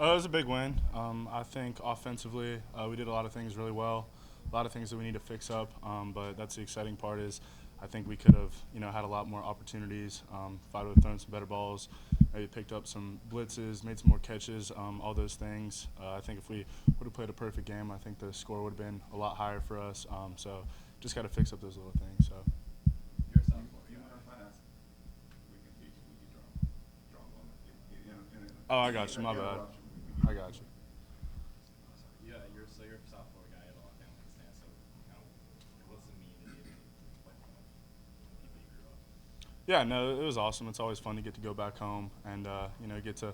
It was a big win. I think offensively, we did a lot of things really well, a lot of things that we need to fix up. But that's the exciting part is I think we could have, had a lot more opportunities. If I would have thrown some better balls, maybe picked up some blitzes, made some more catches, all those things. I think if we would have played a perfect game, I think the score would have been a lot higher for us. So just got to fix up those little things. So. You're a sophomore You guy. mind if I ask? We can teach you. We can draw on it. Oh, I got you. My bad. I got you. Yeah, you're a sophomore guy at all family stand. So, what's it mean to be like people you grew up? Yeah, no, it was awesome. It's always fun to get to go back home and get to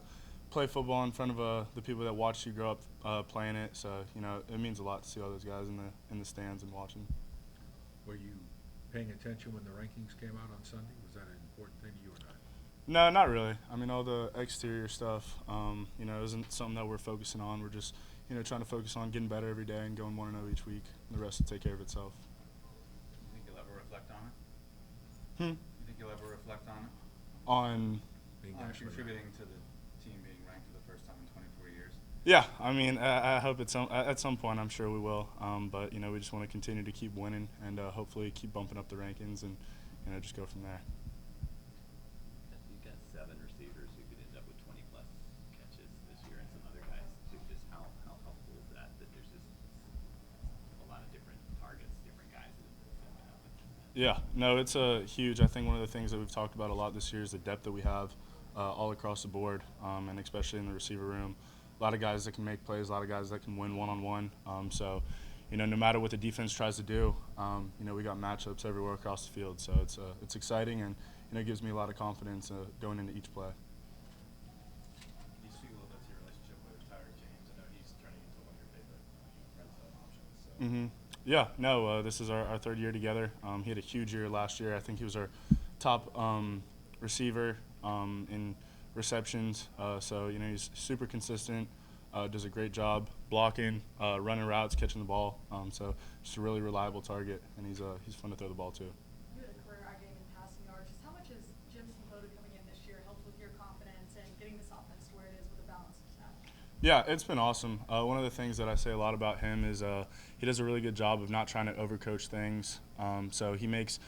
play football in front of the people that watched you grow up playing it. So it means a lot to see all those guys in the stands and watching. Were you paying attention when the rankings came out on Sunday? Was that an important thing to you or not? No, not really. I mean, all the exterior stuff, isn't something that we're focusing on. We're just trying to focus on getting better every day and going 1-0 each week. And the rest will take care of itself. You think you'll ever reflect on it? Hmm. You think you'll ever reflect on it? On. Being On nationally contributing to the team being ranked for the first time in 24 years. Yeah, I mean, I hope at some point I'm sure we will. But we just want to continue to keep winning and hopefully keep bumping up the rankings and just go from there. You've got seven receivers who could end up with 20 plus catches this year, and some other guys too. Just how helpful is that? That there's just a lot of different targets, different guys that end up with that. Yeah, no, it's huge. I think one of the things that we've talked about a lot this year is the depth that we have all across the board, and especially in the receiver room. A lot of guys that can make plays, a lot of guys that can win one-on-one. So, no matter what the defense tries to do, we got matchups everywhere across the field. So it's exciting and it gives me a lot of confidence going into each play. Can you speak a little bit to your relationship with Tyler James? I know he's turning into one of your favorite red zone options. So. Yeah, no, this is our third year together. He had a huge year last year. I think he was our top receiver in receptions. So he's super consistent. Does a great job blocking, running routes, catching the ball. So just a really reliable target, and he's fun to throw the ball to. You had a career high game in passing yards. Just how much has Jim Sloboda coming in this year helped with your confidence and getting this offense to where it is with a balanced attack? Yeah, it's been awesome. One of the things that I say a lot about him is he does a really good job of not trying to overcoach things. So he makes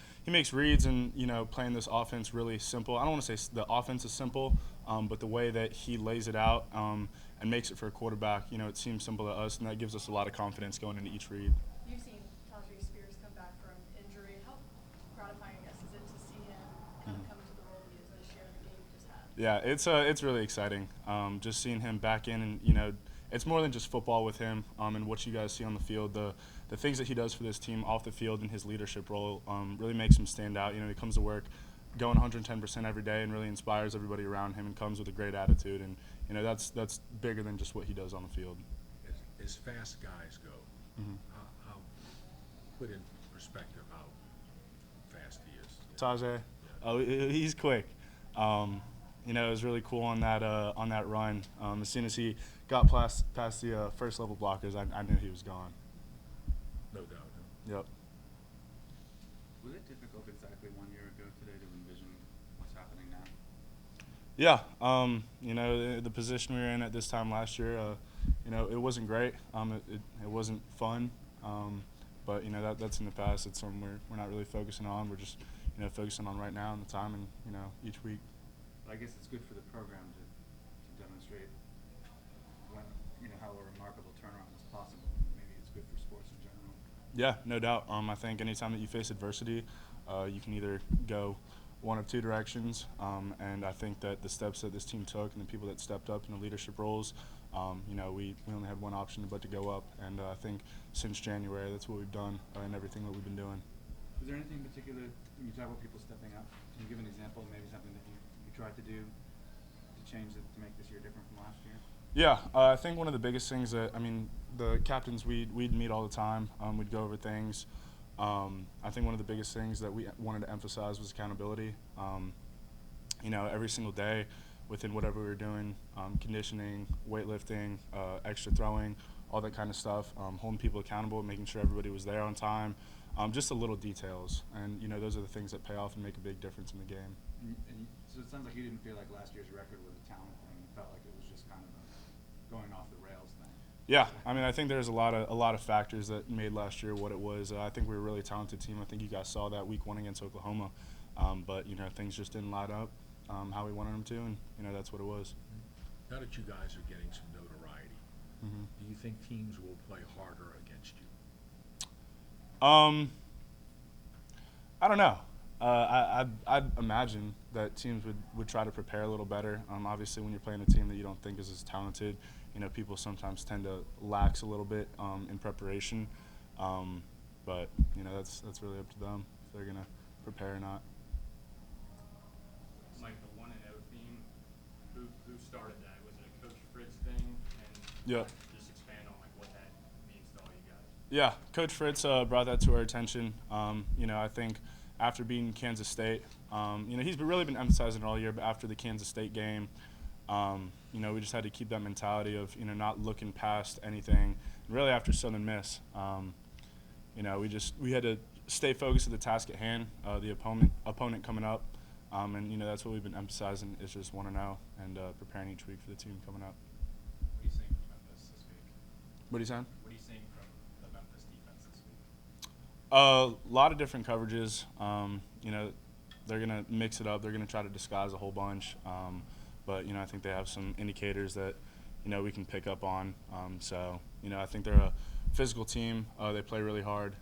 reads and playing this offense really simple. I don't want to say the offense is simple, but the way that he lays it out and makes it for a quarterback, it seems simple to us, and that gives us a lot of confidence going into each read. You've seen Tajay Spears come back from injury. How gratifying, I guess, is it to see him kind of come into the role he is this year in the game he just had? Yeah, it's really exciting. Just seeing him back in, and it's more than just football with him. And what you guys see on the field, the things that he does for this team off the field and his leadership role really makes him stand out. He comes to work going 110% every day and really inspires everybody around him and comes with a great attitude. And that's bigger than just what he does on the field. As fast guys go, how put in perspective how fast he is. Tajay, oh, he's quick. It was really cool on that run. As soon as he got past the first level blockers, I knew he was gone. No doubt. Yep. Was it difficult exactly 1 year ago today to envision what's happening now? Yeah, the position we were in at this time last year, it wasn't great. It wasn't fun, but that's in the past. It's something we're not really focusing on. We're just focusing on right now and the time and each week. But I guess it's good for the program to demonstrate how a remarkable turnaround is possible. Maybe it's good for sports in general. Yeah, no doubt. I think anytime that you face adversity, you can either go one of two directions, and I think that the steps that this team took and the people that stepped up in the leadership roles, we only had one option but to go up, and I think since January that's what we've done and everything that we've been doing. Is there anything in particular, when you talk about people stepping up, can you give an example, maybe something that you tried to do to change it, to make this year different from last year? Yeah, I think one of the biggest things the captains, we'd meet all the time. We'd go over things. I think one of the biggest things that we wanted to emphasize was accountability. Every single day within whatever we were doing, conditioning, weightlifting, extra throwing, all that kind of stuff, holding people accountable, making sure everybody was there on time, just the little details. And, those are the things that pay off and make a big difference in the game. So it sounds like you didn't feel like last year's record was a talent thing. You felt like it was just kind of going off the rails thing. Yeah, I mean, I think there's a lot of factors that made last year what it was. I think we were a really talented team. I think you guys saw that week 1 against Oklahoma, but things just didn't line up how we wanted them to, and that's what it was. Now that you guys are getting some notoriety, Mm-hmm. do you think teams will play harder against you? I don't know. I'd imagine that teams would try to prepare a little better. Obviously, when you're playing a team that you don't think is as talented, people sometimes tend to lax a little bit in preparation. But that's really up to them if they're gonna prepare or not. Mike, the 1-0 theme, who started that? Was it a Coach Fritz thing? And Yeah. just expand on what that means to all you guys. Yeah, Coach Fritz brought that to our attention. I think after beating Kansas State, he's really been emphasizing it all year, but after the Kansas State game, we just had to keep that mentality of, not looking past anything. Really after Southern Miss, we had to stay focused at the task at hand, the opponent coming up, and that's what we've been emphasizing is just 1-0 and preparing each week for the team coming up. What are you seeing from Memphis this week? What are you saying? What are you seeing from the Memphis defense this week? A lot of different coverages. They're going to mix it up. They're going to try to disguise a whole bunch. But I think they have some indicators that, we can pick up on. I think they're a physical team. They play really hard.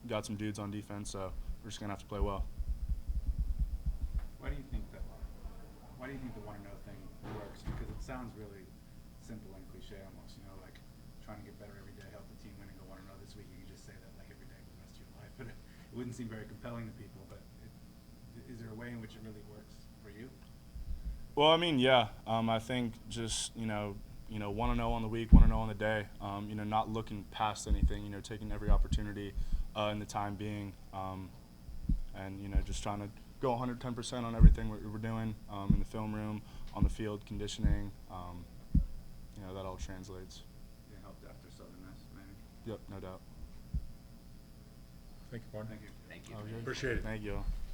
Got some dudes on defense, so we're just going to have to play well. Why do you think the 1-0 thing works? Because it sounds really simple and cliche almost, like trying to get better every day, help the team win and go 1-0 this week. You can just say that every day for the rest of your life, but it wouldn't seem very compelling to people. But is there a way in which it really works for you? Well, I mean, yeah. I think just 1-0 on the week, 1-0 on the day. Not looking past anything. Taking every opportunity in the time being, and just trying to go 110% on everything we're doing in the film room, on the field, conditioning. That all translates. It helped after Southern Miss, maybe. Yep, no doubt. Thank you, partner. Thank you. Thank you. Appreciate it. Thank you.